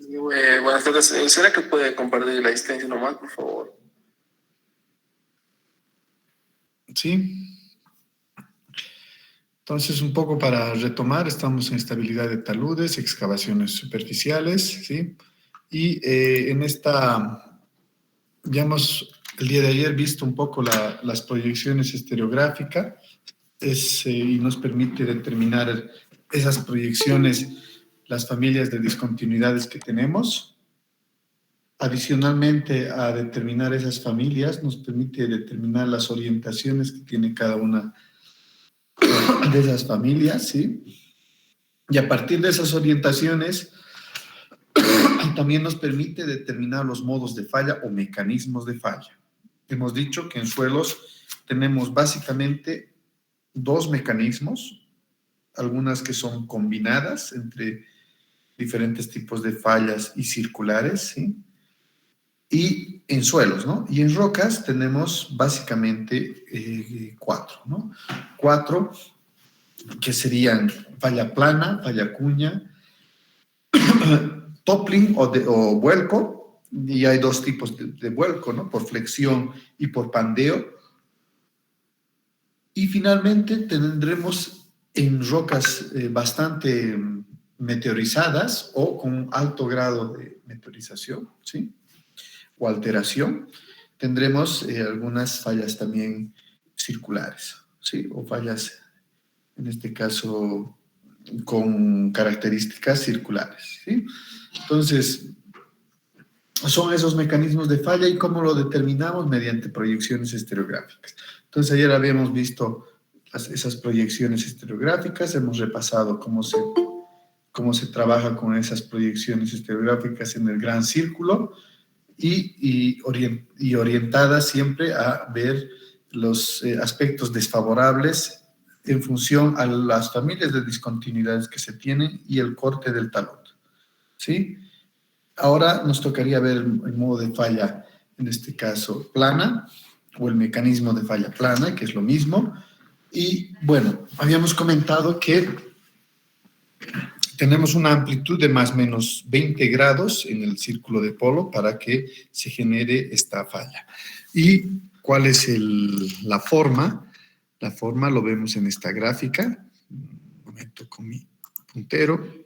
Buenas tardes. ¿Será que puede compartir la asistencia nomás, por favor? Sí. Entonces, un poco para retomar, estamos en estabilidad de taludes, excavaciones superficiales, ¿sí? Y en esta, ya hemos el día de ayer visto un poco las proyecciones estereográficas y nos permite determinar esas proyecciones, las familias de discontinuidades que tenemos. Adicionalmente a determinar esas familias, nos permite determinar las orientaciones que tiene cada una de esas familias, ¿sí? Y a partir de esas orientaciones, también nos permite determinar los modos de falla o mecanismos de falla. Hemos dicho que en suelos tenemos básicamente dos mecanismos, algunas que son combinadas entre diferentes tipos de fallas y circulares, ¿sí? Y en suelos, ¿no? Y en rocas tenemos básicamente cuatro, ¿no? Cuatro que serían falla plana, falla cuña, toppling o vuelco, y hay dos tipos de vuelco, ¿no? Por flexión y por pandeo. Y finalmente tendremos en rocas bastante meteorizadas o con alto grado de meteorización, ¿sí? O alteración, tendremos algunas fallas también circulares, ¿sí? O fallas, en este caso, con características circulares, ¿sí? Entonces, son esos mecanismos de falla y cómo lo determinamos mediante proyecciones estereográficas. Entonces, ayer habíamos visto esas proyecciones estereográficas, hemos repasado cómo se trabaja con esas proyecciones estereográficas en el gran círculo y orientadas siempre a ver los aspectos desfavorables en función a las familias de discontinuidades que se tienen y el corte del talón, ¿sí? Ahora nos tocaría ver el modo de falla, en este caso plana, o el mecanismo de falla plana, que es lo mismo. Y bueno, habíamos comentado que tenemos una amplitud de más o menos 20 grados en el círculo de polo para que se genere esta falla. ¿Y cuál es la forma? La forma lo vemos en esta gráfica. Un momento con mi puntero.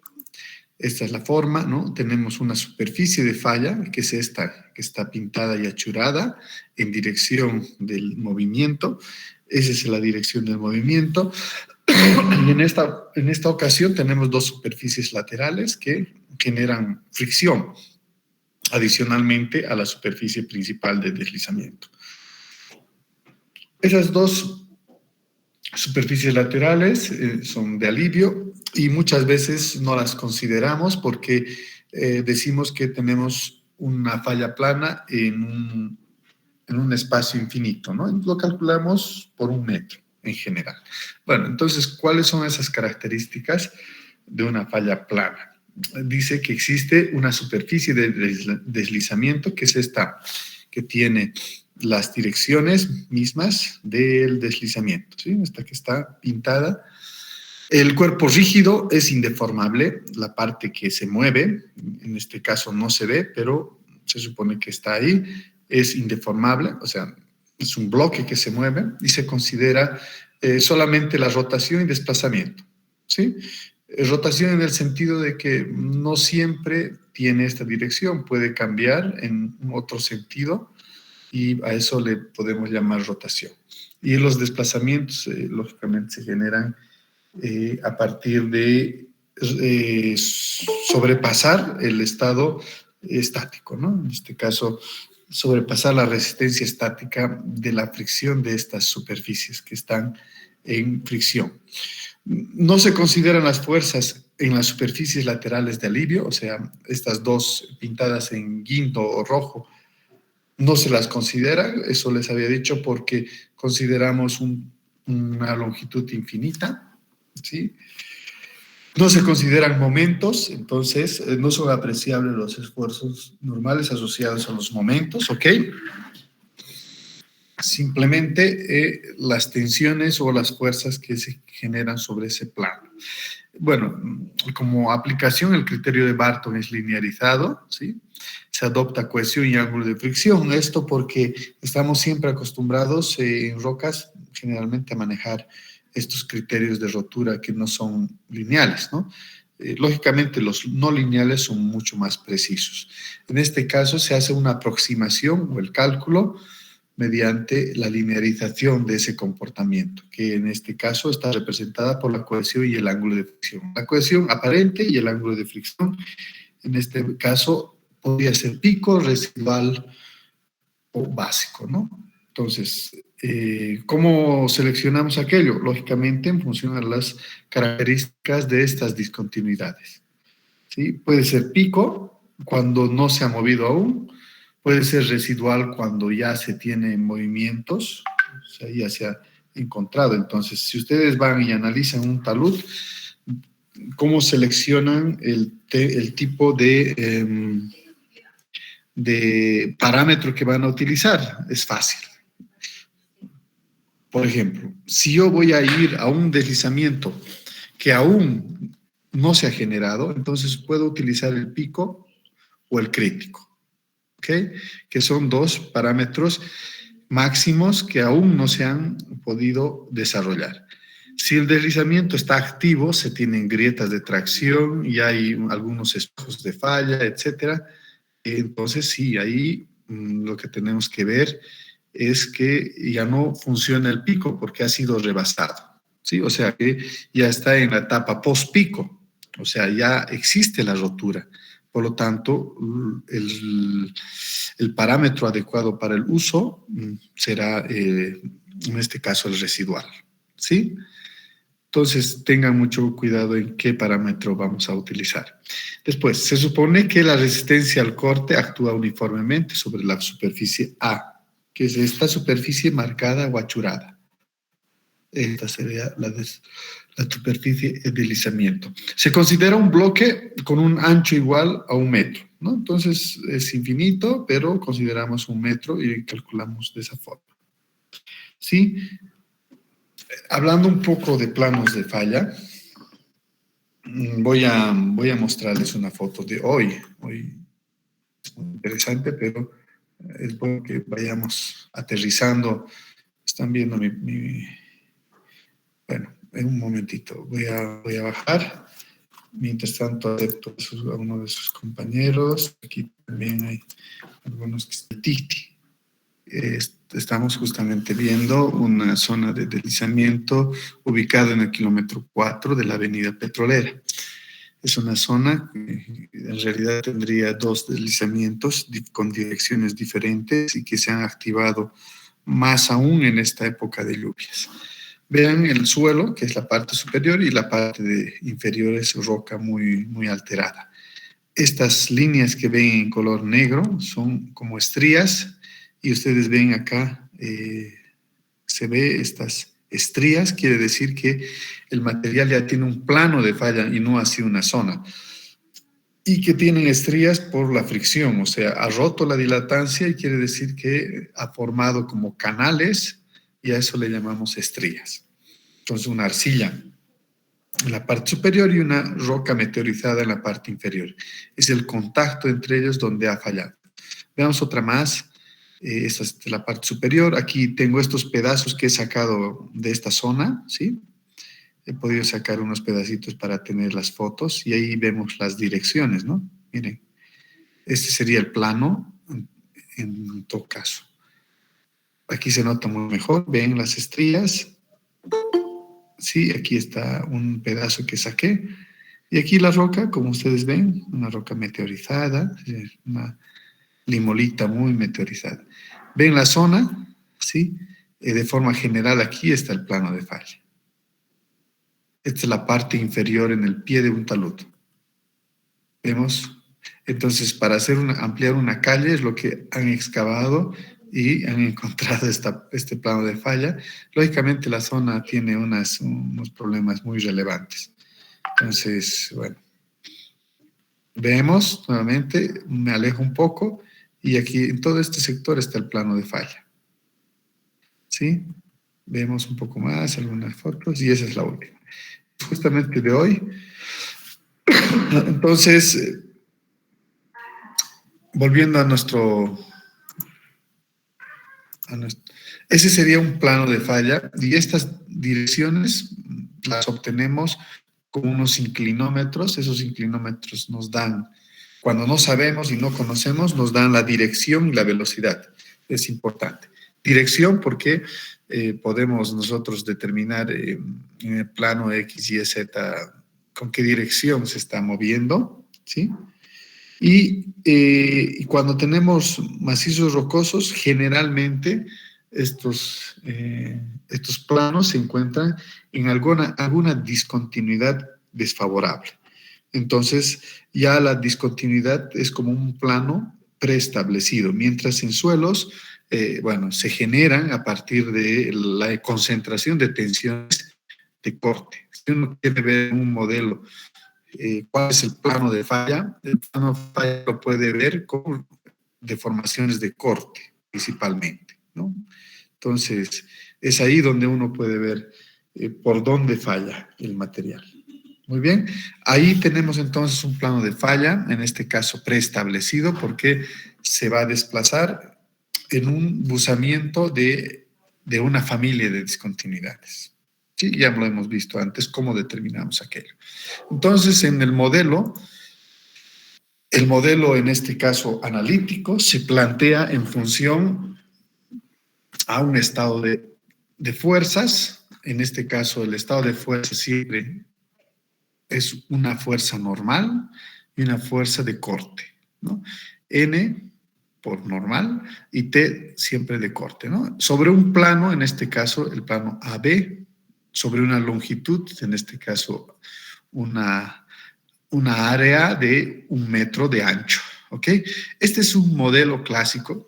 Esta es la forma, ¿no? Tenemos una superficie de falla, que es esta, que está pintada y achurada en dirección del movimiento. Esa es la dirección del movimiento. Y en esta ocasión tenemos dos superficies laterales que generan fricción, adicionalmente a la superficie principal de deslizamiento. Esas dos superficies laterales son de alivio y muchas veces no las consideramos porque decimos que tenemos una falla plana en un espacio infinito, ¿no? Lo calculamos por 1 metro en general. Bueno, entonces, ¿cuáles son esas características de una falla plana? Dice que existe una superficie de deslizamiento, que es esta, que tiene las direcciones mismas del deslizamiento, ¿sí? Esta que está pintada. El cuerpo rígido es indeformable, la parte que se mueve, en este caso no se ve, pero se supone que está ahí, es indeformable, o sea, es un bloque que se mueve y se considera solamente la rotación y desplazamiento, ¿sí? Rotación en el sentido de que no siempre tiene esta dirección, puede cambiar en otro sentido y a eso le podemos llamar rotación. Y los desplazamientos, lógicamente, se generan a partir de sobrepasar el estado estático, ¿no? En este caso, sobrepasar la resistencia estática de la fricción de estas superficies que están en fricción. No se consideran las fuerzas en las superficies laterales de alivio, o sea, estas dos pintadas en guindo o rojo, no se las considera, eso les había dicho, porque consideramos una longitud infinita, ¿sí? No se consideran momentos, entonces no son apreciables los esfuerzos normales asociados a los momentos, ¿ok? Simplemente las tensiones o las fuerzas que se generan sobre ese plano. Bueno, como aplicación, el criterio de Barton es linearizado, ¿sí? Se adopta cohesión y ángulo de fricción. Esto porque estamos siempre acostumbrados en rocas generalmente a manejar estos criterios de rotura que no son lineales, ¿no? Lógicamente, los no lineales son mucho más precisos. En este caso, se hace una aproximación o el cálculo mediante la linearización de ese comportamiento, que en este caso está representada por la cohesión y el ángulo de fricción. La cohesión aparente y el ángulo de fricción, en este caso, podría ser pico, residual o básico, ¿no? Entonces, ¿cómo seleccionamos aquello? Lógicamente, en función a las características de estas discontinuidades. ¿Sí? Puede ser pico cuando no se ha movido aún, puede ser residual cuando ya se tiene movimientos, o sea, ya se ha encontrado. Entonces, si ustedes van y analizan un talud, ¿cómo seleccionan el tipo de parámetro que van a utilizar? Es fácil. Por ejemplo, si yo voy a ir a un deslizamiento que aún no se ha generado, entonces puedo utilizar el pico o el crítico, ¿ok? Que son dos parámetros máximos que aún no se han podido desarrollar. Si el deslizamiento está activo, se tienen grietas de tracción y hay algunos espejos de falla, etcétera. Entonces, sí, ahí lo que tenemos que ver es que ya no funciona el pico porque ha sido rebasado, ¿sí? O sea que ya está en la etapa post-pico, o sea, ya existe la rotura. Por lo tanto, el parámetro adecuado para el uso será, en este caso, el residual, ¿sí? Entonces, tengan mucho cuidado en qué parámetro vamos a utilizar. Después, se supone que la resistencia al corte actúa uniformemente sobre la superficie A, que es esta superficie marcada o achurada. Esta sería la superficie de deslizamiento. Se considera un bloque con un ancho igual a 1 metro, ¿no? Entonces, es infinito, pero consideramos 1 metro y calculamos de esa forma. ¿Sí? Hablando un poco de planos de falla, voy a mostrarles una foto de hoy. Hoy es muy interesante, pero es bueno que vayamos aterrizando. Están viendo bueno, en un momentito voy a bajar. Mientras tanto, acepto a uno de sus compañeros. Aquí también hay algunos que están. Titi. Estamos justamente viendo una zona de deslizamiento ubicada en el kilómetro 4 de la avenida Petrolera. Es una zona que en realidad tendría 2 deslizamientos con direcciones diferentes y que se han activado más aún en esta época de lluvias. Vean el suelo, que es la parte superior, y la parte inferior es roca muy, muy alterada. Estas líneas que ven en color negro son como estrías y ustedes ven acá, se ve estas estrías, quiere decir que el material ya tiene un plano de falla y no así una zona. Y que tienen estrías por la fricción, o sea, ha roto la dilatancia y quiere decir que ha formado como canales y a eso le llamamos estrías. Entonces, una arcilla en la parte superior y una roca meteorizada en la parte inferior. Es el contacto entre ellos donde ha fallado. Veamos otra más. Esta es de la parte superior. Aquí tengo estos pedazos que he sacado de esta zona, ¿sí? He podido sacar unos pedacitos para tener las fotos y ahí vemos las direcciones, ¿no? Miren, este sería el plano en todo caso. Aquí se nota muy mejor. Ven las estrías. Sí, aquí está un pedazo que saqué. Y aquí la roca, como ustedes ven, una roca meteorizada, una limolita muy meteorizada. Ven la zona, ¿sí? De forma general aquí está el plano de falla. Esta es la parte inferior en el pie de un talud. ¿Vemos? Entonces, para ampliar una calle es lo que han excavado y han encontrado este plano de falla. Lógicamente, la zona tiene unos problemas muy relevantes. Entonces, bueno, vemos nuevamente, me alejo un poco y aquí en todo este sector está el plano de falla. ¿Sí? Vemos un poco más, algunas fotos y esa es la última. Justamente de hoy Entonces, volviendo a nuestro... Ese sería un plano de falla y estas direcciones las obtenemos con unos inclinómetros. Esos inclinómetros nos dan, cuando no sabemos y no conocemos, nos dan la dirección y la velocidad. Es importante. Dirección porque podemos nosotros determinar en el plano X, Y, Z con qué dirección se está moviendo, ¿sí? Y cuando tenemos macizos rocosos, generalmente estos planos se encuentran en alguna discontinuidad desfavorable. Entonces, ya la discontinuidad es como un plano preestablecido, mientras en suelos, se generan a partir de la concentración de tensiones de corte. Si uno quiere ver un modelo cuál es el plano de falla. El plano de falla lo puede ver con deformaciones de corte, principalmente, ¿no? Entonces, es ahí donde uno puede ver por dónde falla el material. Muy bien, ahí tenemos entonces un plano de falla, en este caso preestablecido, porque se va a desplazar en un buzamiento de una familia de discontinuidades. Sí, ya lo hemos visto antes, cómo determinamos aquello. Entonces, en el modelo en este caso analítico, se plantea en función a un estado de fuerzas. En este caso, el estado de fuerza siempre es una fuerza normal y una fuerza de corte, ¿no? N por normal y T siempre de corte, ¿no? Sobre un plano, en este caso, el plano AB, sobre una longitud, en este caso, una área de 1 metro de ancho, ¿ok? Este es un modelo clásico,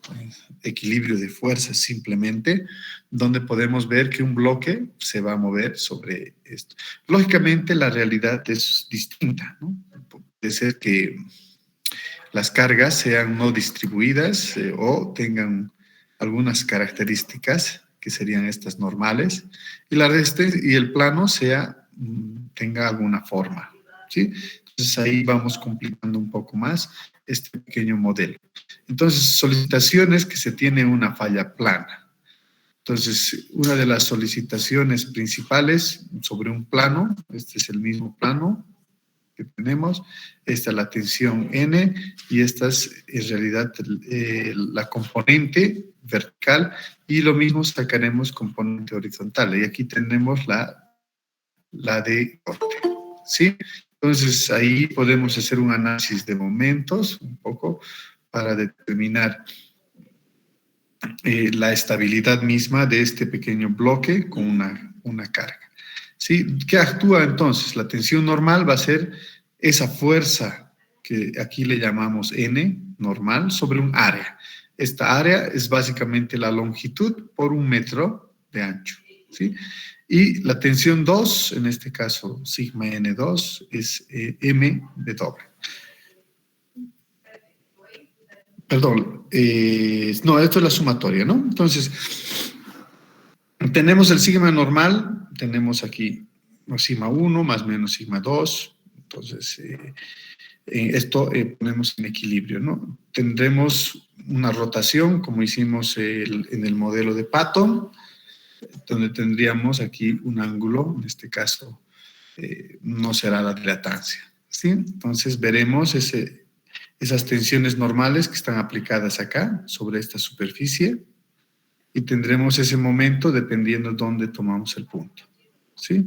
equilibrio de fuerzas simplemente, donde podemos ver que un bloque se va a mover sobre esto. Lógicamente, la realidad es distinta, ¿no? Puede ser que las cargas sean no distribuidas o tengan algunas características que serían estas normales y el plano tenga alguna forma, ¿sí? Entonces ahí vamos complicando un poco más este pequeño modelo. Entonces, solicitaciones que se tiene una falla plana. Entonces, una de las solicitaciones principales sobre un plano, este es el mismo plano que tenemos, esta es la tensión N y esta es en realidad la componente vertical y lo mismo sacaremos componente horizontal y aquí tenemos la de corte, ¿sí? Entonces ahí podemos hacer un análisis de momentos un poco para determinar la estabilidad misma de este pequeño bloque con una carga. ¿Sí? ¿Qué actúa entonces? La tensión normal va a ser esa fuerza que aquí le llamamos N, normal, sobre un área. Esta área es básicamente la longitud por 1 metro de ancho, ¿sí? Y la tensión 2, en este caso sigma N2, es M de doble. Perdón, no, esto es la sumatoria, ¿no? Entonces, tenemos el sigma normal, tenemos aquí sigma 1 más menos sigma 2, entonces esto ponemos en equilibrio, ¿no? Tendremos una rotación, como hicimos en el modelo de Patton, donde tendríamos aquí un ángulo, en este caso no será la dilatancia, ¿sí? Entonces veremos esas tensiones normales que están aplicadas acá, sobre esta superficie, y tendremos ese momento dependiendo de dónde tomamos el punto, ¿sí?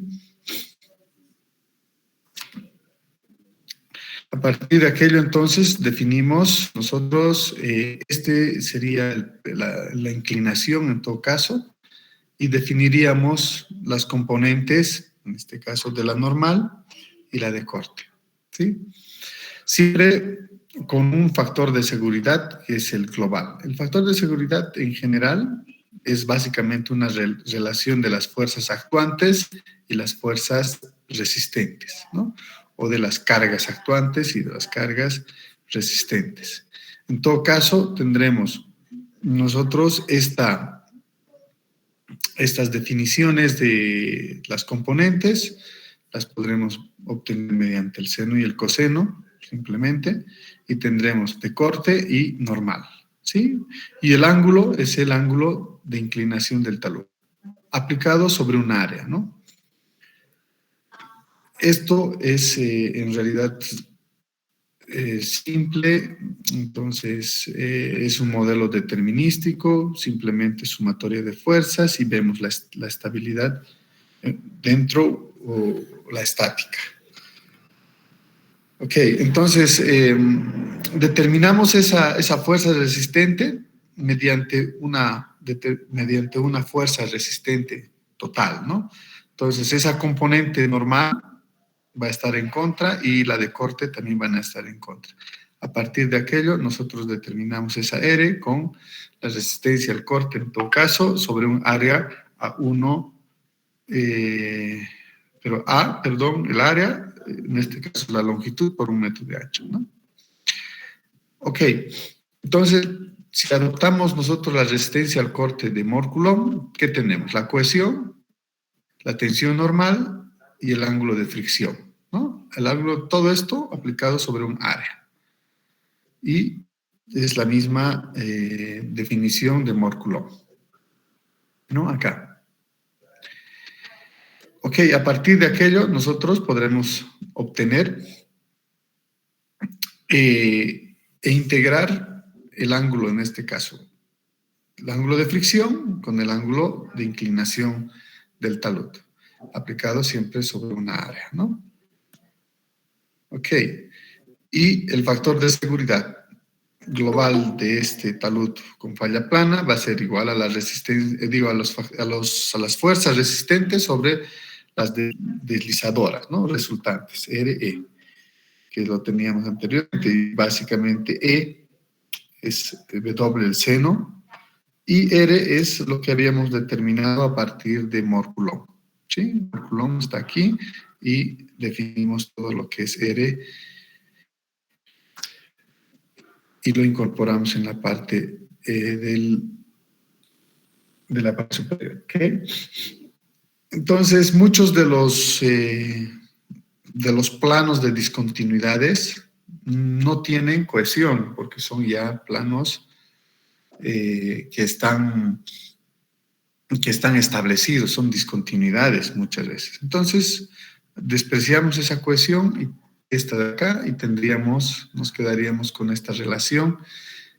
A partir de aquello, entonces, definimos nosotros, este sería la inclinación en todo caso, y definiríamos las componentes, en este caso de la normal y la de corte, ¿sí? Siempre con un factor de seguridad que es el global. El factor de seguridad en general es básicamente una relación de las fuerzas actuantes y las fuerzas resistentes, ¿no? O de las cargas actuantes y de las cargas resistentes. En todo caso, tendremos nosotros estas definiciones de las componentes, las podremos obtener mediante el seno y el coseno, simplemente, y tendremos de corte y normal, ¿sí? Y el ángulo es el ángulo de inclinación del talud, aplicado sobre un área, ¿no? Esto es en realidad simple, entonces es un modelo determinístico, simplemente sumatoria de fuerzas y vemos la estabilidad dentro o la estática. Ok, entonces determinamos esa fuerza resistente mediante mediante una fuerza resistente total, ¿no? Entonces esa componente normal va a estar en contra y la de corte también van a estar en contra. A partir de aquello, nosotros determinamos esa R con la resistencia al corte, en todo caso, sobre un área A1, el área, en este caso la longitud por 1 metro de ancho, ¿no? Ok, entonces, si adoptamos nosotros la resistencia al corte de Mort Coulomb, ¿qué tenemos? La cohesión, la tensión normal y el ángulo de fricción, ¿no? El ángulo, todo esto aplicado sobre un área. Y es la misma definición de Mort Coulomb, ¿no? Acá. Ok, a partir de aquello nosotros podremos obtener e integrar el ángulo, en este caso, el ángulo de fricción con el ángulo de inclinación del talud, aplicado siempre sobre una área, ¿no? Ok, y el factor de seguridad global de este talud con falla plana va a ser igual a la resistencia, a las fuerzas resistentes sobre las deslizadoras, ¿no? Resultantes, RE, que lo teníamos anteriormente, y básicamente E es W el seno, y R es lo que habíamos determinado a partir de Mort Coulomb, ¿sí? Mort Coulomb está aquí y definimos todo lo que es R y lo incorporamos en la parte de la parte superior, ¿ok? Entonces, muchos de los planos de discontinuidades no tienen cohesión porque son ya planos que están establecidos, son discontinuidades muchas veces. Entonces, despreciamos esa cohesión y esta de acá y nos quedaríamos con esta relación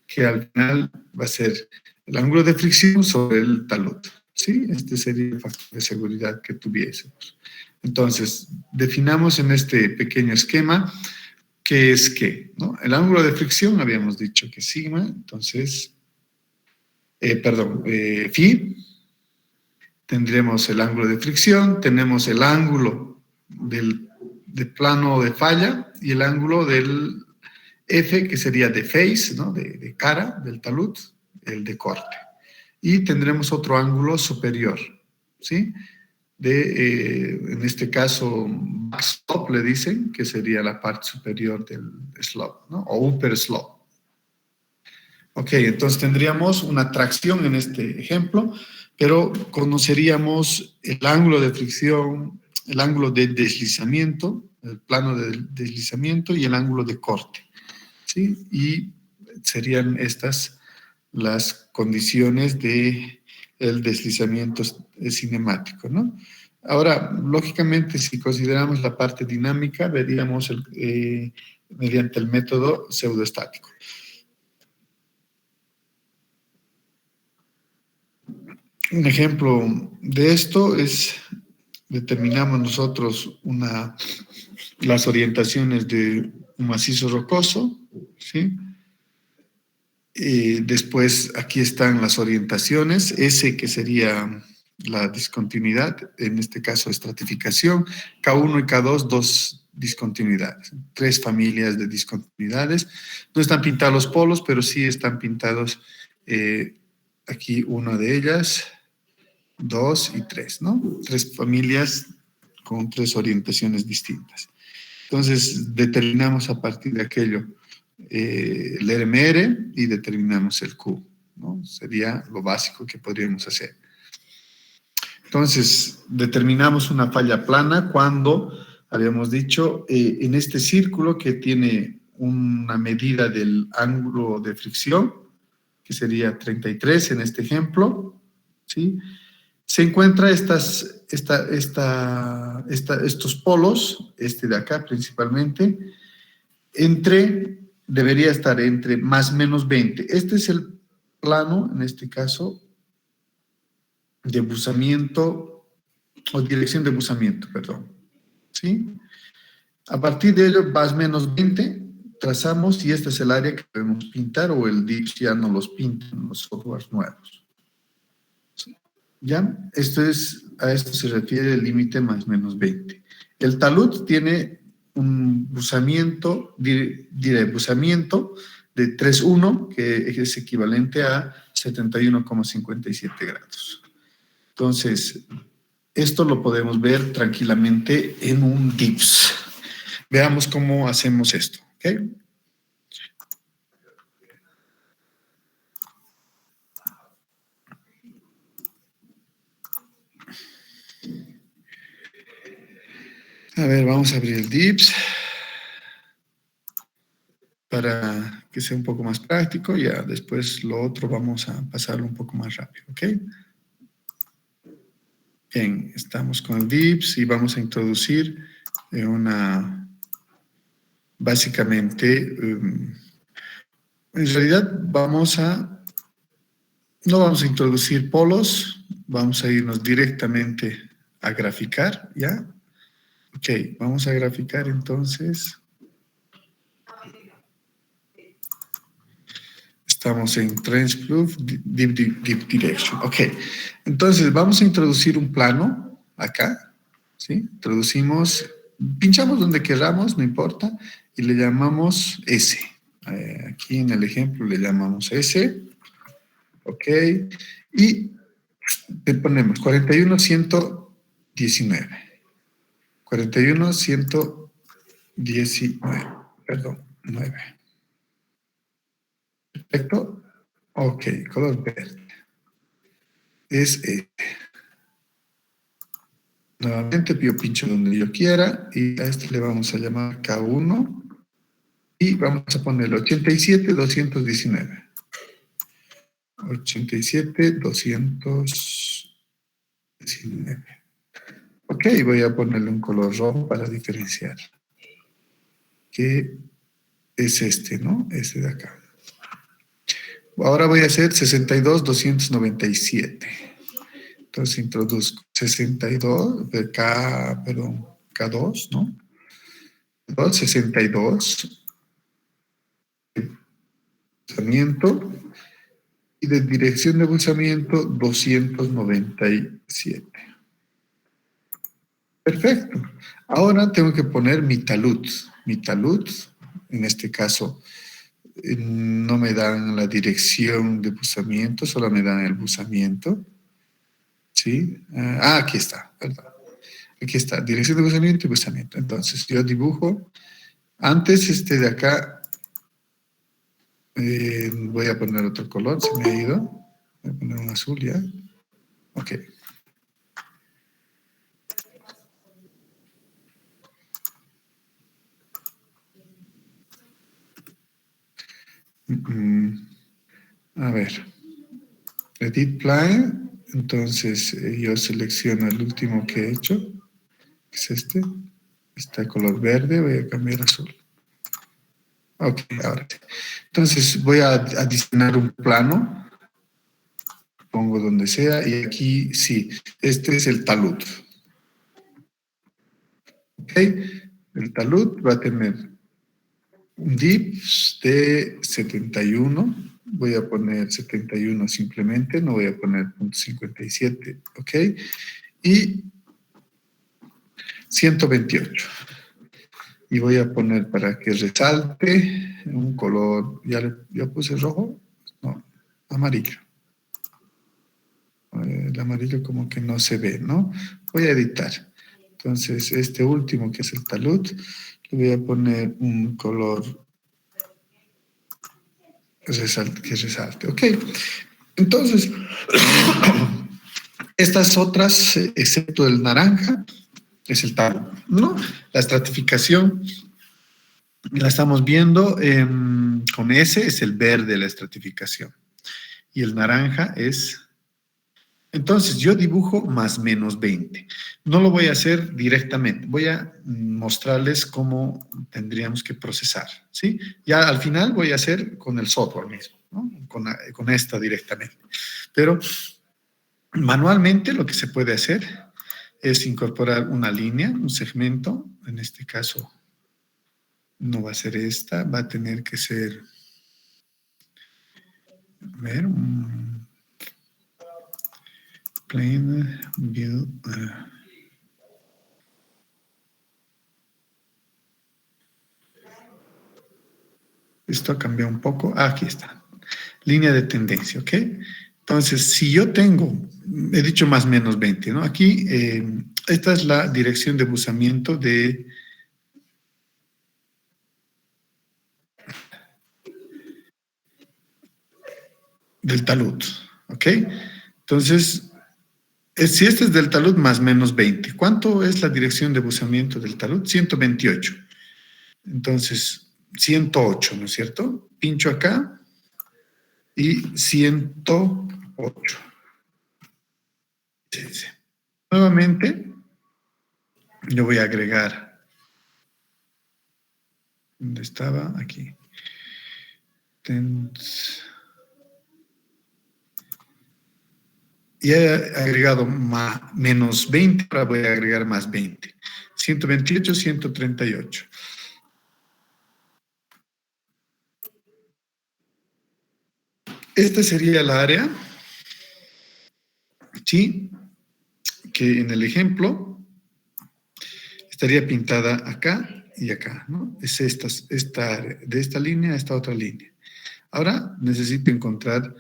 que al final va a ser el ángulo de fricción sobre el talud, ¿sí? Este sería el factor de seguridad que tuviésemos. Entonces, definamos en este pequeño esquema qué es qué, ¿no? El ángulo de fricción habíamos dicho que sigma, entonces, phi. Tendremos el ángulo de fricción, tenemos el ángulo del plano de falla y el ángulo del F, que sería de face, ¿no? de cara del talud, el de corte. Y tendremos otro ángulo superior, ¿sí? En este caso, back slope le dicen, que sería la parte superior del slope, ¿no? O upper slope. Ok, entonces tendríamos una tracción en este ejemplo, pero conoceríamos el ángulo de fricción, el ángulo de deslizamiento, el plano de deslizamiento y el ángulo de corte, ¿sí? Y serían estas las condiciones del deslizamiento cinemático, ¿no? Ahora, lógicamente, si consideramos la parte dinámica, veríamos mediante el método pseudoestático. Un ejemplo de esto es, determinamos nosotros las orientaciones de un macizo rocoso, ¿sí? Después aquí están las orientaciones, S que sería la discontinuidad, en este caso estratificación, K1 y K2, dos discontinuidades, 3 familias de discontinuidades. No están pintados los polos, pero sí están pintados aquí una de ellas, 2 y 3, ¿no? 3 familias con 3 orientaciones distintas. Entonces, determinamos a partir de aquello el RMR y determinamos el Q, ¿no? Sería lo básico que podríamos hacer. Entonces, determinamos una falla plana cuando habíamos dicho, en este círculo que tiene una medida del ángulo de fricción, que sería 33 en este ejemplo, ¿sí? Se encuentra estos polos, este de acá principalmente, debería estar entre más o menos 20. Este es el plano, en este caso, de buzamiento, o dirección de buzamiento, perdón, ¿sí? A partir de ello, más o menos 20, trazamos y este es el área que podemos pintar o el DIPS ya no los pintan los softwares nuevos. ¿Ya? A esto se refiere el límite más o menos 20. El talud tiene un buzamiento, buzamiento de 3,1, que es equivalente a 71,57 grados. Entonces, esto lo podemos ver tranquilamente en un DIPS. Veamos cómo hacemos esto, ¿ok? A ver, vamos a abrir el DIPS para que sea un poco más práctico. Ya después lo otro vamos a pasarlo un poco más rápido, ¿ok? Bien, estamos con el DIPS y vamos a introducir básicamente, en realidad no vamos a introducir polos, vamos a irnos directamente a graficar, ¿ya? Ok, vamos a graficar entonces. Estamos en Transproof, Deep Direction. Ok, entonces vamos a introducir un plano acá, ¿sí? Introducimos, pinchamos donde queramos, no importa, y le llamamos S. Aquí en el ejemplo le llamamos S. Ok, y le ponemos 41,119. 41,119, perdón, 9. Perfecto. Ok, color verde. Es este. Nuevamente yo pincho donde yo quiera y a este le vamos a llamar K1 y vamos a ponerle 87,219. 87,219. Ok, voy a ponerle un color rojo para diferenciar. Que es este, ¿no? Este de acá. Ahora voy a hacer 62,297. Entonces introduzco 62, K2, ¿no? 62, buzamiento, y de dirección de buzamiento 297. Perfecto. Ahora tengo que poner mi talud. Mi talud, en este caso, no me dan la dirección de buzamiento, solo me dan el buzamiento. ¿Sí? Aquí está, perdón. Aquí está, dirección de buzamiento y buzamiento. Entonces, yo dibujo. Antes, de acá, voy a poner otro color, se me ha ido. Voy a poner un azul ya. Ok. A ver. Edit Plane. Entonces, yo selecciono el último que he hecho, que es este. Está color verde, voy a cambiar a azul. Ok, ahora sí. Entonces, voy a adicionar un plano. Pongo donde sea y aquí sí, este es el talud. Ok, el talud va a tener un dips de 71. Voy a poner 71 simplemente, no voy a poner .57, ok, y 128. Y voy a poner para que resalte un color, ¿ya puse rojo? No, amarillo. El amarillo como que no se ve, ¿no? Voy a editar. Entonces, este último, que es el talud, le voy a poner un color que resalte. Ok. Entonces, estas otras, excepto el naranja, es el talud, ¿no? La estratificación la estamos viendo con S, es el verde la estratificación. Y el naranja es... Entonces, yo dibujo más menos 20. No lo voy a hacer directamente. Voy a mostrarles cómo tendríamos que procesar, ¿sí? Ya al final voy a hacer con el software mismo, ¿no? Con esta directamente. Pero manualmente lo que se puede hacer es incorporar una línea, un segmento. En este caso, no va a ser esta, va a tener que ser... A ver, plane view. Esto ha cambiado un poco. Aquí está. Línea de tendencia, ¿ok? Entonces, si yo tengo, he dicho más o menos 20, ¿no? Aquí, esta es la dirección de buzamiento del talud, ¿ok? Entonces, si este es del talud, más o menos 20. ¿Cuánto es la dirección de buzamiento del talud? 128. Entonces, 108, ¿no es cierto? Pincho acá y 108. Nuevamente, yo voy a agregar, ¿dónde estaba? Aquí. Y he agregado menos 20, ahora voy a agregar más 20. 128, 138. Esta sería la área, ¿sí? Que en el ejemplo estaría pintada acá y acá, ¿no? Es esta área, de esta línea a esta otra línea. Ahora necesito encontrar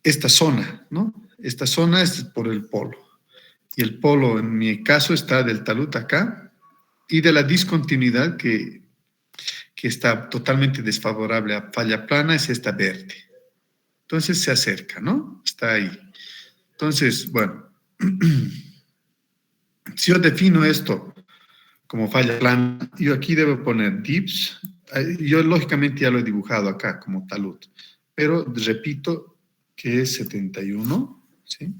esta zona, ¿no? Esta zona es por el polo. Y el polo, en mi caso, está del talud acá y de la discontinuidad que está totalmente desfavorable a falla plana es esta verde. Entonces se acerca, ¿no? Está ahí. Entonces, bueno, si yo defino esto como falla plana, yo aquí debo poner dips. Yo lógicamente ya lo he dibujado acá como talud, pero repito que es 71, ¿sí?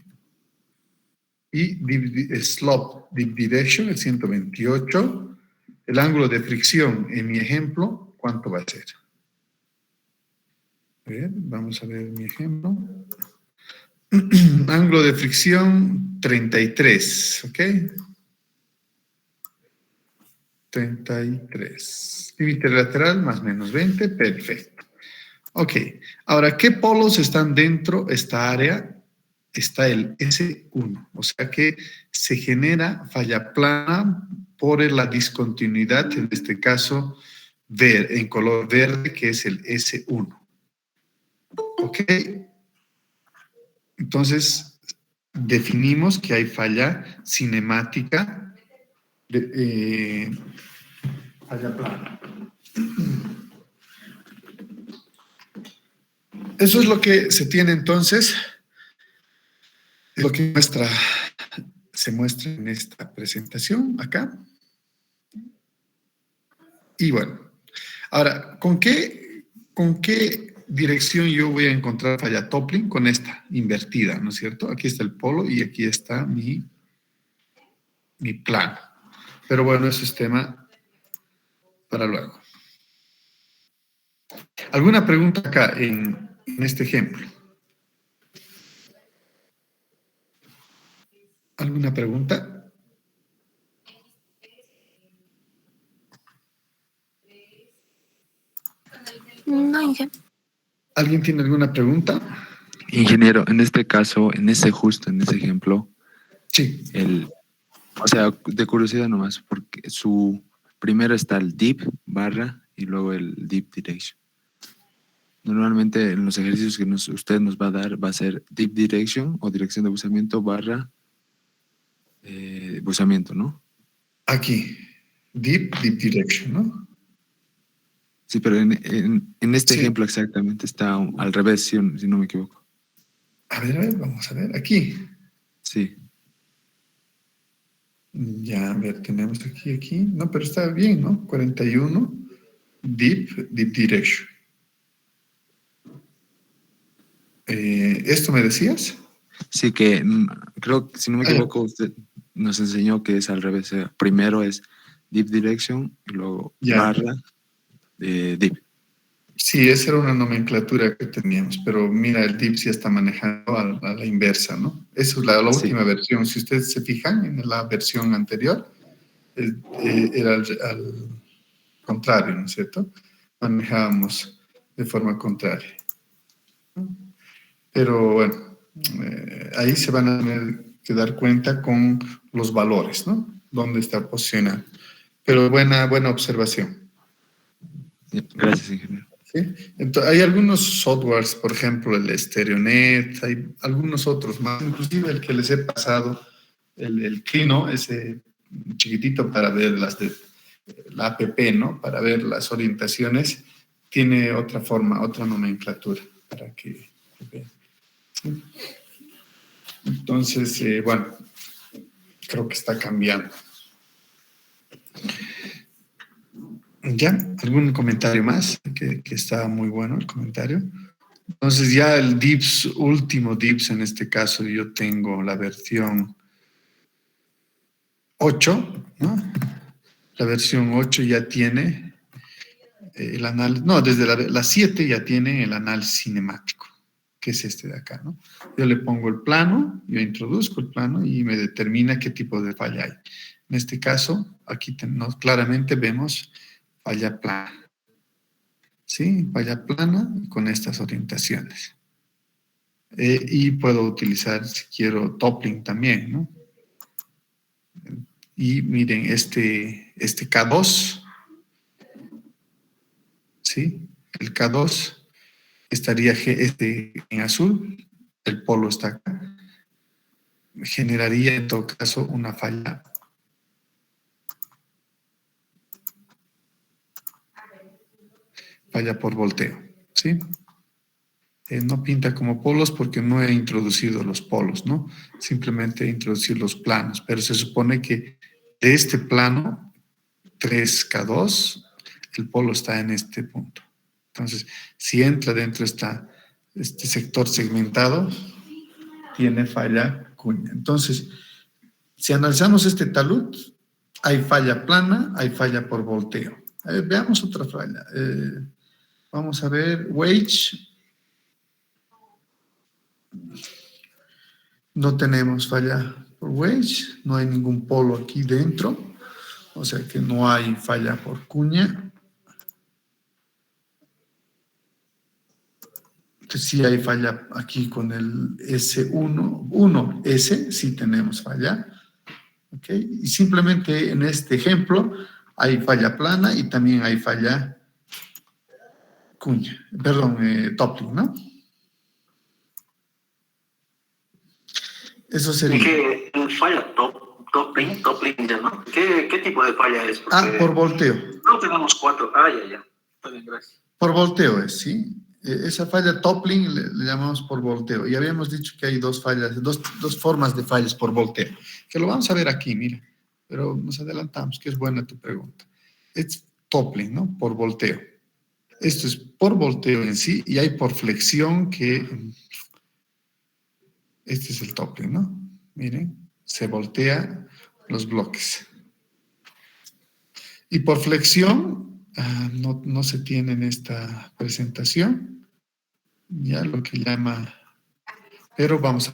Y slope dip direction es 128. El ángulo de fricción en mi ejemplo, ¿cuánto va a ser? A ver, vamos a ver mi ejemplo. Ángulo de fricción 33, ¿ok? 33. Límite lateral más menos 20, perfecto. Ok, ahora, ¿qué polos están dentro de esta área? Está el S1, o sea que se genera falla plana por la discontinuidad, en este caso en color verde, que es el S1. Ok, entonces definimos que hay falla cinemática, falla plana. Eso es lo que se tiene entonces, lo que se muestra en esta presentación acá. Y bueno, ahora, ¿con qué dirección yo voy a encontrar falla Toppling? Con esta, invertida, ¿no es cierto? Aquí está el polo y aquí está mi plano. Pero bueno, ese es tema para luego. ¿Alguna pregunta acá en este ejemplo? ¿Alguna pregunta? No, ingeniero. ¿Alguien tiene alguna pregunta? Ingeniero, en este caso, en ese ejemplo, Sí. O sea, de curiosidad nomás, porque primero está el deep barra y luego el deep direction. Normalmente en los ejercicios que usted nos va a dar va a ser deep direction o dirección de buzamiento barra buzamiento, ¿no? Aquí, deep direction, ¿no? Sí, pero en este Sí. ejemplo exactamente está al revés, si no me equivoco. A ver, vamos a ver, aquí. Sí. Ya, a ver, tenemos aquí. No, pero está bien, ¿no? 41, deep direction. ¿Esto me decías? Sí que creo que, si no me Ah, ya. equivoco, usted nos enseñó que es al revés. Primero es deep direction y luego Ya. barra de deep. Sí, esa era una nomenclatura que teníamos, pero mira, el DIP sí está manejando a la inversa, ¿no? Esa es la Sí, última versión. Si ustedes se fijan en la versión anterior, era al contrario, ¿no es cierto? Manejábamos de forma contraria. Pero bueno, ahí se van a tener que dar cuenta con los valores, ¿no? Dónde está posicionado. Pero buena observación. gracias, ingeniero. ¿Sí? Entonces, hay algunos softwares, por ejemplo, el StereoNet, hay algunos otros más, inclusive el que les he pasado, el Clino, ese chiquitito para ver la app, ¿no? Para ver las orientaciones, tiene otra forma, otra nomenclatura para que vean. ¿Sí? Entonces, bueno, creo que está cambiando. ¿Ya? ¿Algún comentario más? Que está muy bueno el comentario. Entonces ya el DIPS, último DIPS en este caso, yo tengo la versión 8, ¿no? La versión 8 ya tiene el análisis, no, desde la 7 ya tiene el análisis cinemático, que es este de acá, ¿no? Yo le pongo el plano, yo introduzco el plano y me determina qué tipo de falla hay. En este caso, aquí claramente vemos falla plana, ¿sí? Falla plana con estas orientaciones. Y puedo utilizar, si quiero, toppling también, ¿no? Y miren, este K2, ¿sí? El K2 estaría en azul, el polo está acá. Generaría en todo caso una falla por volteo, ¿sí? No pinta como polos porque no he introducido los polos, ¿no? Simplemente introducir los planos, pero se supone que de este plano 3K2, el polo está en este punto. Entonces, si entra dentro de este sector segmentado, tiene falla cuña. Entonces, si analizamos este talud, hay falla plana, hay falla por volteo. Veamos otra falla. Vamos a ver, wage. No tenemos falla por wage, no hay ningún polo aquí dentro, o sea que no hay falla por cuña. Entonces sí hay falla aquí con el S1, 1S, sí tenemos falla. ¿Ok? Y simplemente en este ejemplo hay falla plana y también hay falla cuña, perdón, toppling, ¿no? Eso ¿Y sería. qué falla toppling ya, ¿no? ¿Qué tipo de falla es? Ah, por Porque volteo. no tenemos cuatro. Ah, ya. Está bien, gracias. Por volteo es, ¿sí? Esa falla toppling le llamamos por volteo. Y habíamos dicho que hay dos fallas, dos formas de fallas por volteo, que lo vamos a ver aquí, mira. Pero nos adelantamos, que es buena tu pregunta. Es toppling, ¿no? Por volteo. Esto es por volteo en sí y hay por flexión que este es el toppling, ¿no? Miren, se voltea los bloques. Y por flexión, no se tiene en esta presentación, ya lo que llama, pero vamos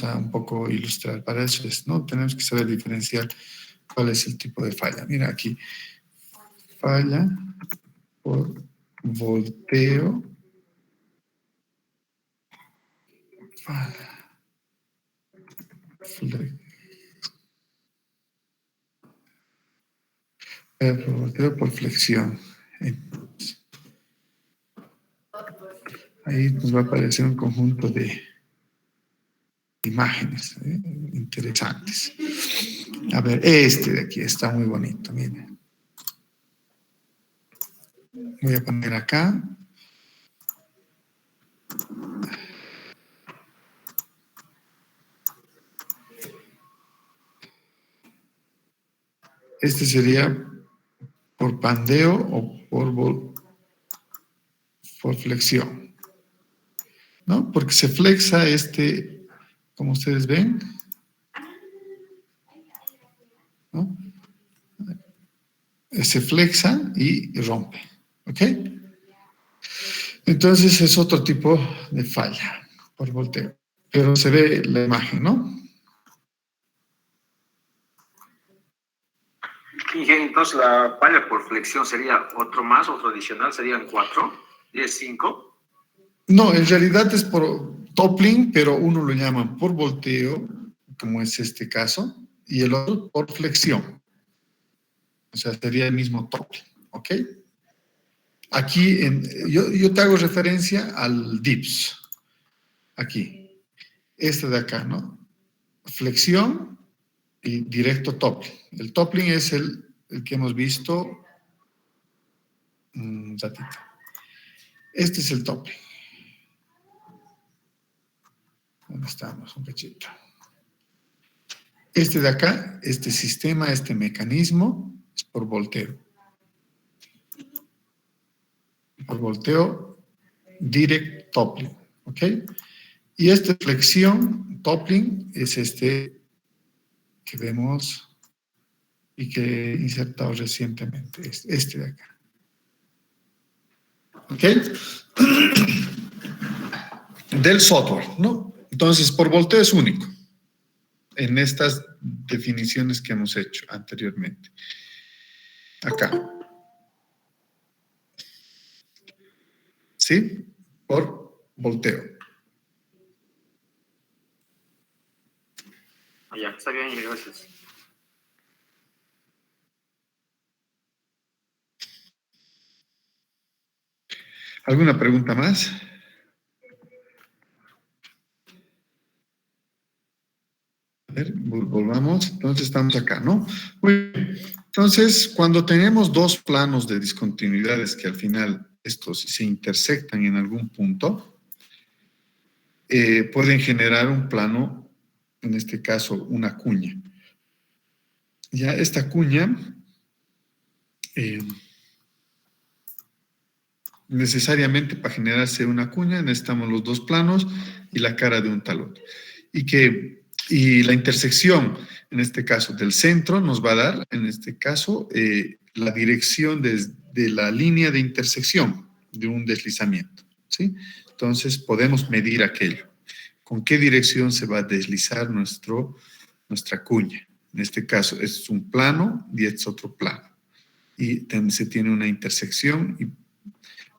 a un poco ilustrar. Para eso es, ¿no? Tenemos que saber diferenciar cuál es el tipo de falla. Mira aquí, falla por volteo, falla por volteo por flexión. Entonces, ahí nos va a aparecer un conjunto de imágenes interesantes. A ver, este de aquí está muy bonito, miren. Voy a poner acá. Este sería por pandeo o por flexión, ¿no? Porque se flexa como ustedes ven, ¿no? Se flexa y rompe, ¿ok? Entonces es otro tipo de falla por volteo, pero se ve la imagen, ¿no? Y entonces la falla por flexión sería otro adicional, serían 4, 10, 5. No, en realidad es por toppling, pero uno lo llama por volteo, como es este caso, y el otro por flexión. O sea, sería el mismo toppling, ¿ok? Aquí, yo te hago referencia al dips, aquí, este de acá, ¿no? Flexión y directo toppling. El toppling es el que hemos visto un ratito. Este es el toppling. ¿Dónde estamos? Un cachito. Este de acá, este sistema, este mecanismo, es por volteo. Por volteo, direct toppling, ¿ok? Y esta flexión, toppling, es este que vemos y que he insertado recientemente, este de acá. ¿Ok? Del software, ¿no? Entonces, por volteo es único en estas definiciones que hemos hecho anteriormente. Acá. ¿Sí? Por volteo. Ya, está bien, gracias. ¿Alguna pregunta más? A ver, volvamos. Entonces estamos acá, ¿no? Muy bien. Entonces, cuando tenemos dos planos de discontinuidades que al final estos se intersectan en algún punto, pueden generar un plano, en este caso una cuña. Ya esta cuña necesariamente para generarse una cuña necesitamos los dos planos y la cara de un talón. Y la intersección, en este caso, del centro nos va a dar, en este caso, la dirección de la línea de intersección de un deslizamiento, ¿sí? Entonces, podemos medir aquello. ¿Con qué dirección se va a deslizar nuestra cuña? En este caso, es un plano y es otro plano. Y se tiene una intersección y,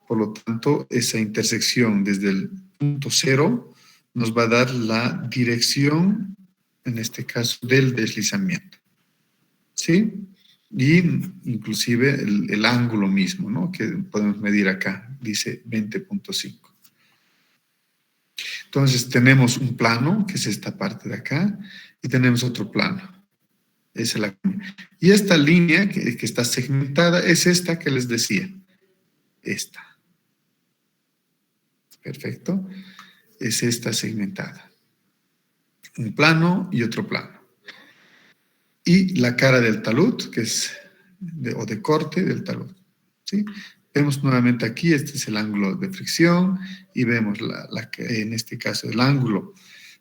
por lo tanto, esa intersección desde el punto cero nos va a dar la dirección, en este caso, del deslizamiento. ¿Sí? Y inclusive el ángulo mismo, ¿no? Que podemos medir acá, dice 20.5. Entonces tenemos un plano, que es esta parte de acá, y tenemos otro plano. Esa es la línea. Y esta línea que está segmentada es esta que les decía. Esta. Perfecto. Es esta segmentada. Un plano y otro plano. Y la cara del talud, que es de corte del talud. ¿Sí? Vemos nuevamente aquí, este es el ángulo de fricción y vemos en este caso el ángulo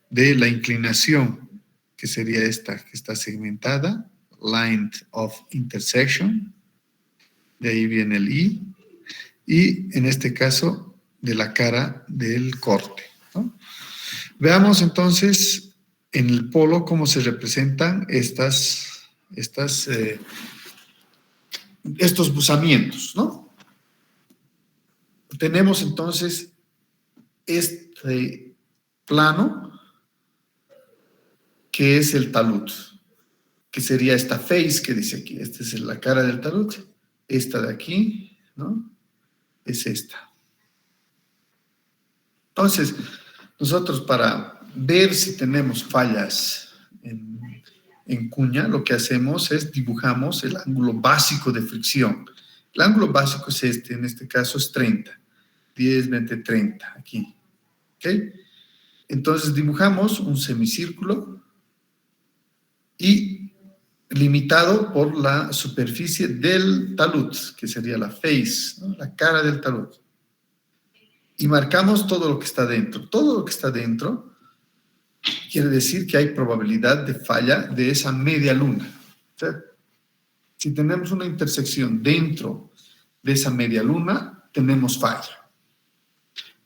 de la inclinación, que sería esta que está segmentada, line of intersection, de ahí viene el I, y en este caso de la cara del corte, ¿no? Veamos entonces en el polo cómo se representan estos buzamientos, ¿no? Tenemos entonces este plano que es el talud, que sería esta face que dice aquí. Esta es la cara del talud. Esta de aquí, ¿no? Es esta. Entonces, nosotros para ver si tenemos fallas en cuña, lo que hacemos es dibujamos el ángulo básico de fricción. El ángulo básico es este, en este caso es 30. 10, 20, 30, aquí. ¿Ok? Entonces dibujamos un semicírculo y limitado por la superficie del talud, que sería la face, ¿no? La cara del talud. Y marcamos todo lo que está dentro. Todo lo que está dentro quiere decir que hay probabilidad de falla de esa media luna. O sea, si tenemos una intersección dentro de esa media luna, tenemos falla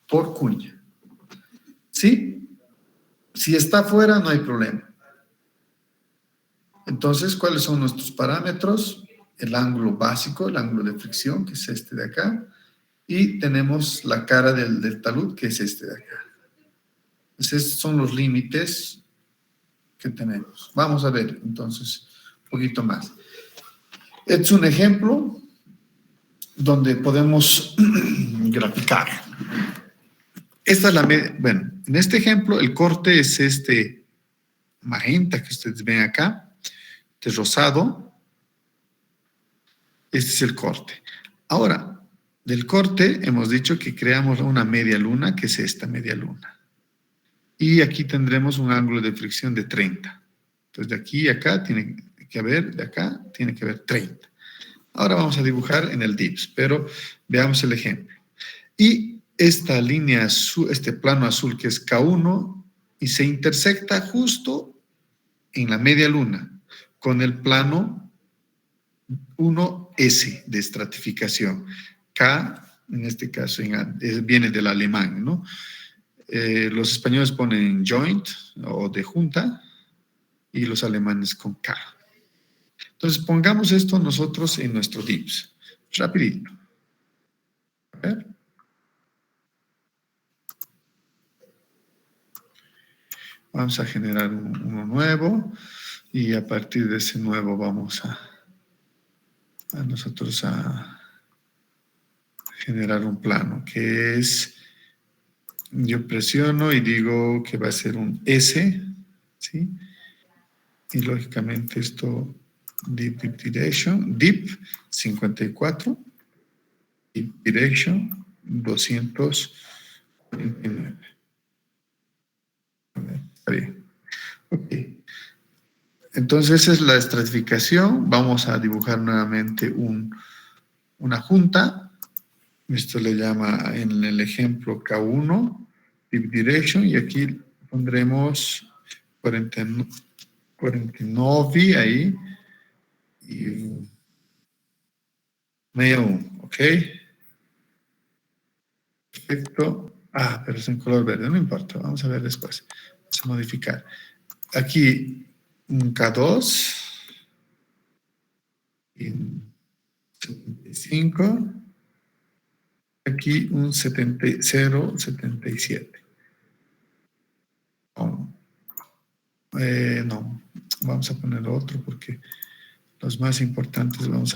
por cuña. ¿Sí? Si está fuera, no hay problema. Entonces, ¿cuáles son nuestros parámetros? El ángulo básico, el ángulo de fricción, que es este de acá, y tenemos la cara del talud, que es este de acá. Esos son los límites que tenemos. Vamos a ver, entonces, un poquito más. Este es un ejemplo donde podemos graficar. Esta es la media. Bueno, en este ejemplo, el corte es este magenta que ustedes ven acá, este rosado. Este es el corte. Ahora, del corte hemos dicho que creamos una media luna, que es esta media luna. Y aquí tendremos un ángulo de fricción de 30. Entonces, de aquí a acá tiene que haber, de acá tiene que haber 30. Ahora vamos a dibujar en el DIPS, pero veamos el ejemplo. Y esta línea azul, este plano azul que es K1, y se intersecta justo en la media luna con el plano 1S de estratificación. K, en este caso, viene del alemán, ¿no? Los españoles ponen joint o de junta y los alemanes con K. Entonces, pongamos esto nosotros en nuestro DIPS. Rapidito. A ver. Vamos a generar uno nuevo y a partir de ese nuevo vamos a nosotros a generar un plano que es, yo presiono y digo que va a ser un S, ¿sí? Y lógicamente esto, Deep Direction, Deep 54, Deep Direction 249. A ver, está bien. Ok. Entonces esa es la estratificación. Vamos a dibujar nuevamente una junta. Esto le llama en el ejemplo K1, Deep Direction, y aquí pondremos 49 ahí y media 1, ¿ok? Perfecto. Ah, pero es en color verde, no importa, vamos a ver después. Vamos a modificar. Aquí un K2 y 75. Aquí un 0,77. No, vamos a poner otro porque los más importantes vamos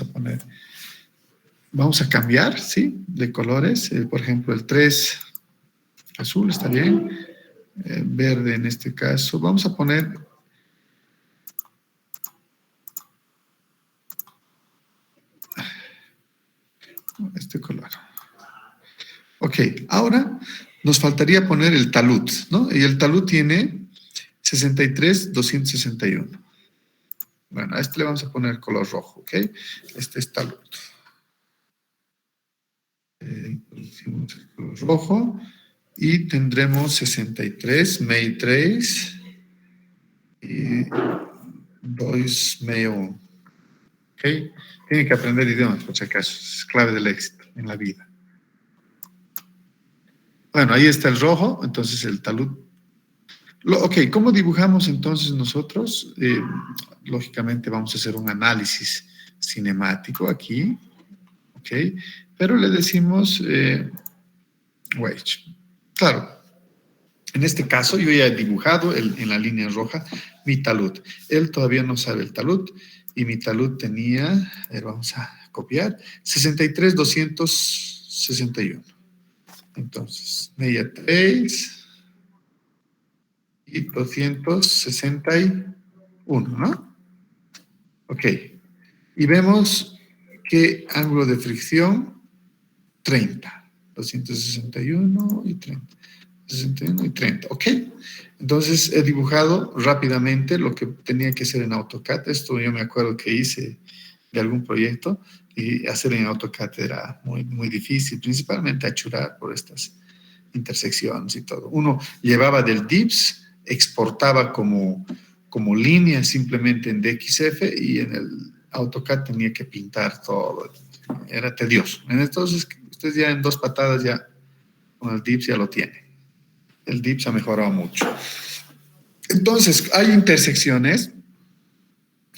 a cambiar, ¿sí? De colores. Por ejemplo, el 3 azul está bien. Verde en este caso. Vamos a poner este color. Ok, ahora nos faltaría poner el talud, ¿no? Y el talud tiene 63,261. Bueno, a este le vamos a poner color rojo, ¿ok? Este es talud. Introducimos el color rojo y tendremos 63, MEI 3 y 2 MEI 1. ¿Ok? Tienen que aprender idiomas, por si acaso. Es clave del éxito en la vida. Bueno, ahí está el rojo, entonces el talud. Ok, ¿cómo dibujamos entonces nosotros? Lógicamente vamos a hacer un análisis cinemático aquí, ok, pero le decimos wedge. Claro, en este caso yo ya he dibujado en la línea roja mi talud. Él todavía no sabe el talud y mi talud tenía, a ver, vamos a copiar, 63,261. Entonces, media 3 y 261, ¿no? Ok. Y vemos que ángulo de fricción, 30. 261 y 30. 61 y 30. Ok. Entonces he dibujado rápidamente lo que tenía que hacer en AutoCAD. Esto yo me acuerdo que hice de algún proyecto y hacer en AutoCAD era muy, muy difícil, principalmente achurar por estas intersecciones y todo. Uno llevaba del DIPS, exportaba como línea simplemente en DXF y en el AutoCAD tenía que pintar todo. Era tedioso. Entonces, usted ya en 2 patadas ya con el DIPS ya lo tiene. El DIPS ha mejorado mucho. Entonces, ¿hay intersecciones?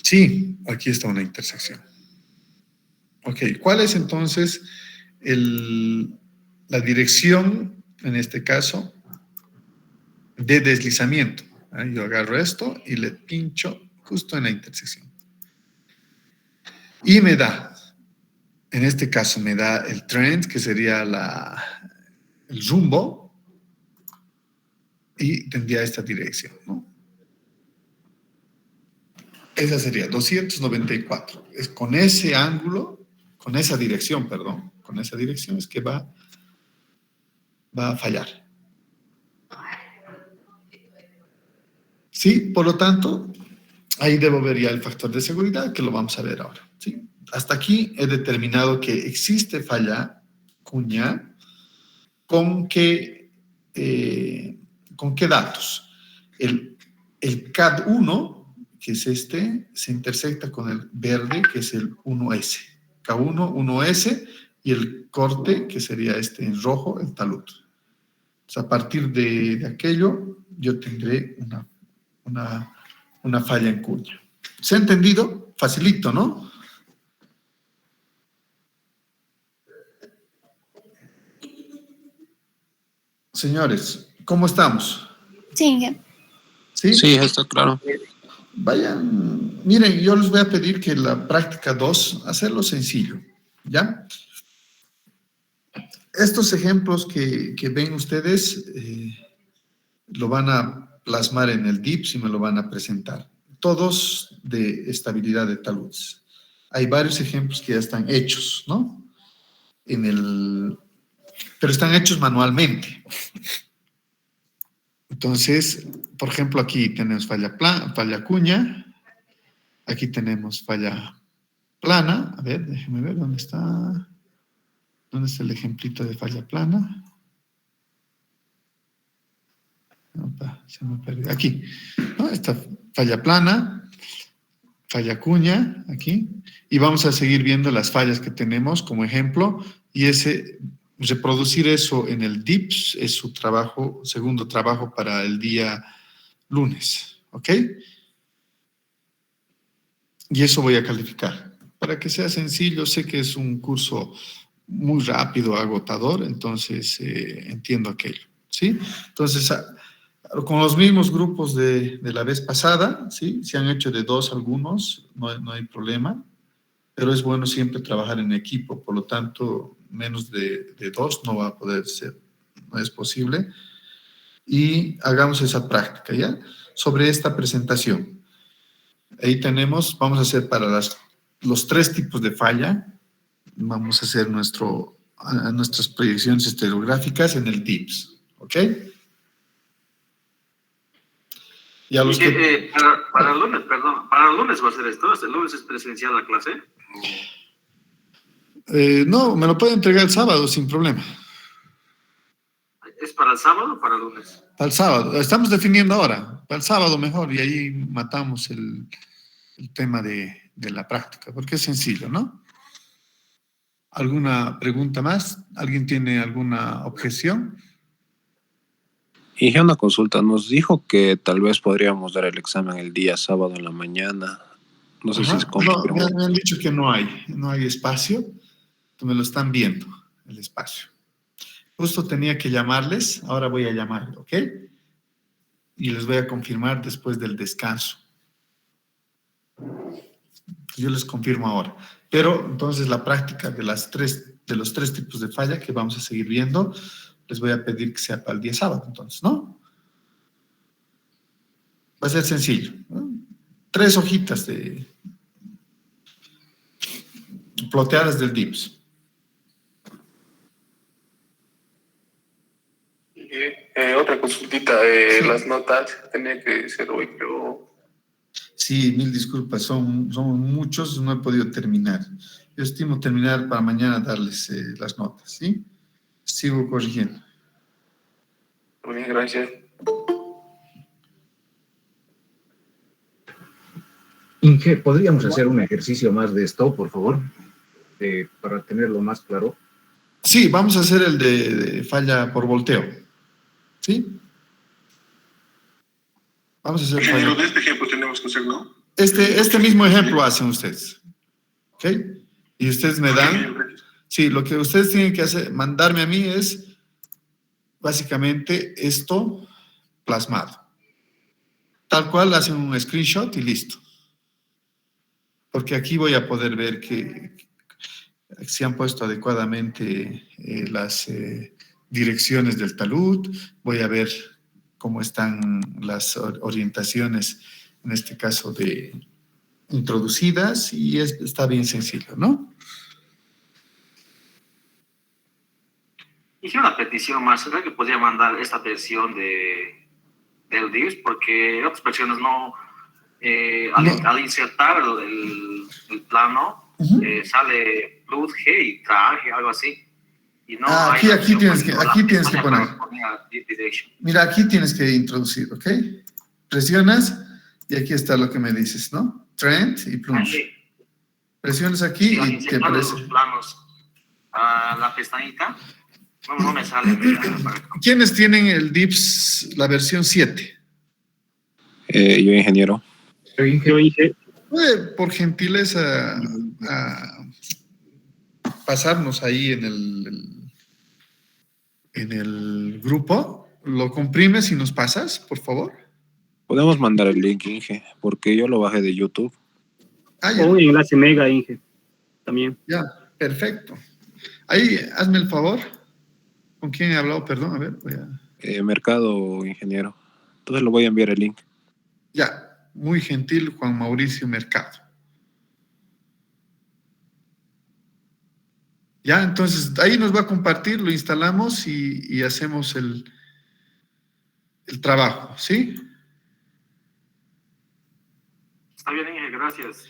Sí, aquí está una intersección. Ok, ¿cuál es entonces la dirección, en este caso, de deslizamiento? Yo agarro esto y le pincho justo en la intersección. Y me da, en este caso, me da el trend, que sería el rumbo, y tendría esta dirección, ¿no? Esa sería 294. Es con ese ángulo, con esa dirección, perdón, con esa dirección es que va a fallar. Sí, por lo tanto, ahí debo ver ya el factor de seguridad, que lo vamos a ver ahora. ¿Sí? Hasta aquí he determinado que existe falla cuña. ¿Con qué datos? El CAD1, que es este, se intersecta con el verde, que es el 1S. K1, 1S, y el corte, que sería este en rojo, el talud. A partir de aquello, yo tendré una falla en cuña. ¿Se ha entendido? Facilito, ¿no? Señores, ¿cómo estamos? Sí, jefe. ¿Sí? Sí, está claro. Vayan, miren, yo les voy a pedir que la práctica 2, hacerlo sencillo, ¿ya? Estos ejemplos que ven ustedes lo van a plasmar en el DIPS y me lo van a presentar. Todos de estabilidad de taludes. Hay varios ejemplos que ya están hechos, ¿no? Pero están hechos manualmente. Entonces, por ejemplo, aquí tenemos falla cuña, aquí tenemos falla plana. A ver, déjeme ver dónde está. ¿Dónde está el ejemplito de falla plana? Opa, se me perdió. Aquí, ¿no? Esta falla plana, falla cuña, aquí. Y vamos a seguir viendo las fallas que tenemos como ejemplo. Y reproducir eso en el DIPS es su trabajo, segundo trabajo para el día lunes. ¿Ok? Y eso voy a calificar. Para que sea sencillo, sé que es un curso muy rápido, agotador, entonces entiendo aquello, ¿sí? Entonces, con los mismos grupos de la vez pasada, ¿sí? Se han hecho de 2 algunos, no hay problema, pero es bueno siempre trabajar en equipo, por lo tanto, menos de 2 no va a poder ser, no es posible. Y hagamos esa práctica, ¿ya? Sobre esta presentación. Ahí tenemos, vamos a hacer para los 3 tipos de falla, vamos a hacer nuestras proyecciones estereográficas en el DIPS, ¿ok? Y a los que... para el lunes, perdón, para el lunes va a ser esto, el lunes es presencial la clase. no, me lo puede entregar el sábado sin problema. ¿Es para el sábado o para el lunes? Para el sábado, estamos definiendo ahora, para el sábado mejor, y ahí matamos el tema de la práctica, porque es sencillo, ¿no? ¿Alguna pregunta más? ¿Alguien tiene alguna objeción? Y una consulta, nos dijo que tal vez podríamos dar el examen el día sábado en la mañana. No sé si es No, confirmado. me han dicho que no hay espacio, me lo están viendo, el espacio. Justo tenía que llamarles, ahora voy a llamar, ¿ok? Y les voy a confirmar después del descanso. Yo les confirmo ahora. Pero entonces la práctica de los 3 tipos de falla que vamos a seguir viendo, les voy a pedir que sea para el día sábado, entonces, ¿no? Va a ser sencillo, ¿no? 3 hojitas ploteadas del DIPS. Otra consultita, las notas tenía que ser hoy, pero Sí, mil disculpas, somos muchos, no he podido terminar. Yo estimo terminar para mañana darles las notas, ¿sí? Sigo corrigiendo. muy bien, gracias. Inge, ¿podríamos hacer un ejercicio más de esto, por favor? Para tenerlo más claro. Sí, vamos a hacer el de falla por volteo, ¿sí? Vamos a hacer Ingeniero, falla. de este ejemplo tenemos que hacer, ¿no? Este mismo ejemplo hacen ustedes, ¿ok? Y ustedes me dan, sí, lo que ustedes tienen que hacer, mandarme a mí es básicamente esto plasmado. Tal cual hacen un screenshot y listo. Porque aquí voy a poder ver que se han puesto adecuadamente las direcciones del talud, voy a ver cómo están las orientaciones, en este caso de introducidas, y está bien sencillo, ¿no? Hice una petición más, ¿será que podría mandar esta versión del DIVS? Porque otras versiones no, al insertar el plano, sale Plus G y traje, algo así. Y no hay aquí tienes que poner. Direction. Mira, aquí tienes que introducir, ¿ok? Presionas y aquí está lo que me dices, ¿no? Trend y plunge. Presionas aquí y te aparece. Los planos a la pestañita, no me sale. ¿Quiénes tienen el DIVS, la versión 7? Yo, ingeniero. ¿Puede, por gentileza, pasarnos ahí en el grupo? ¿Lo comprimes y nos pasas, por favor? Podemos mandar el link, Inge, porque yo lo bajé de YouTube. Ya. O enlace Mega, Inge, también. Ya, perfecto. Ahí, hazme el favor. ¿Con quién he hablado? Perdón, a ver, voy a... Mercado, ingeniero. Entonces lo voy a enviar el link. Ya, muy gentil, Juan Mauricio Mercado. Ya, entonces, ahí nos va a compartir, lo instalamos y hacemos el trabajo, ¿sí? Está bien, Inge, gracias.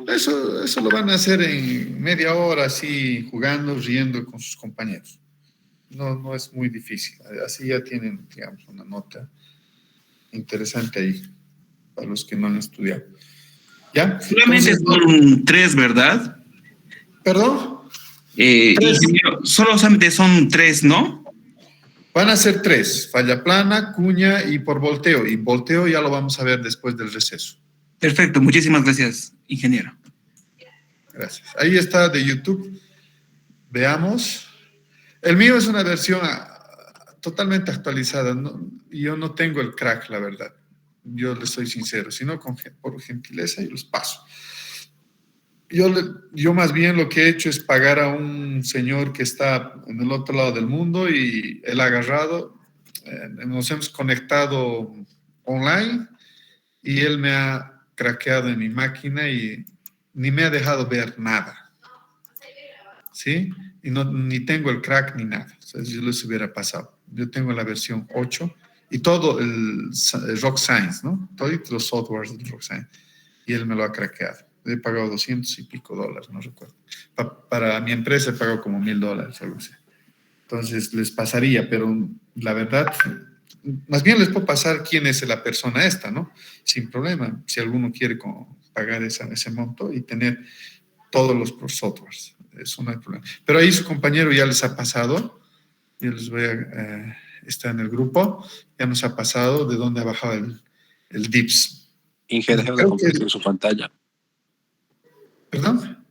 Eso lo van a hacer en media hora, así, jugando, riendo con sus compañeros. No es muy difícil. Así ya tienen, digamos, una nota interesante ahí, para los que no han estudiado. ¿Ya? Solamente son 3, ¿verdad? ¿Perdón? Ingeniero, solamente son 3, ¿no? Van a ser 3, falla plana, cuña y por volteo. Y volteo ya lo vamos a ver después del receso. Perfecto, muchísimas gracias, ingeniero. Gracias. Ahí está de YouTube. Veamos. El mío es una versión totalmente actualizada. Yo no tengo el crack, la verdad. Yo le soy sincero. Sino por gentileza y los paso. Yo más bien lo que he hecho es pagar a un señor que está en el otro lado del mundo y él ha agarrado, nos hemos conectado online y él me ha craqueado en mi máquina y ni me ha dejado ver nada, ¿sí? Y ni tengo el crack ni nada, o sea, yo les hubiera pasado. Yo tengo la versión 8 y todo el Rock Science, ¿no? Todos los softwares del Rock Science y él me lo ha craqueado. He pagado $200 y pico, no recuerdo. Para mi empresa he pagado como $1,000, algo así. Entonces les pasaría, pero la verdad, más bien les puedo pasar quién es la persona esta, ¿no? Sin problema, si alguno quiere pagar ese monto y tener todos los softwares, eso no hay problema. Pero ahí su compañero ya les ha pasado, yo les voy a, está en el grupo, ya nos ha pasado de dónde ha bajado el DIVS. Inge, dejó de compartir su pantalla. ¿Perdón?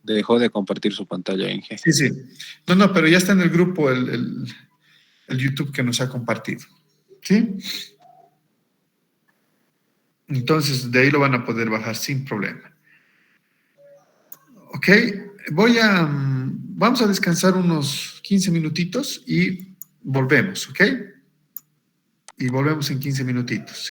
Dejó de compartir su pantalla, Inge. Sí. No, pero ya está en el grupo el YouTube que nos ha compartido. ¿Sí? Entonces, de ahí lo van a poder bajar sin problema. Ok, vamos a descansar unos 15 minutitos y volvemos, ¿ok? Y volvemos en 15 minutitos.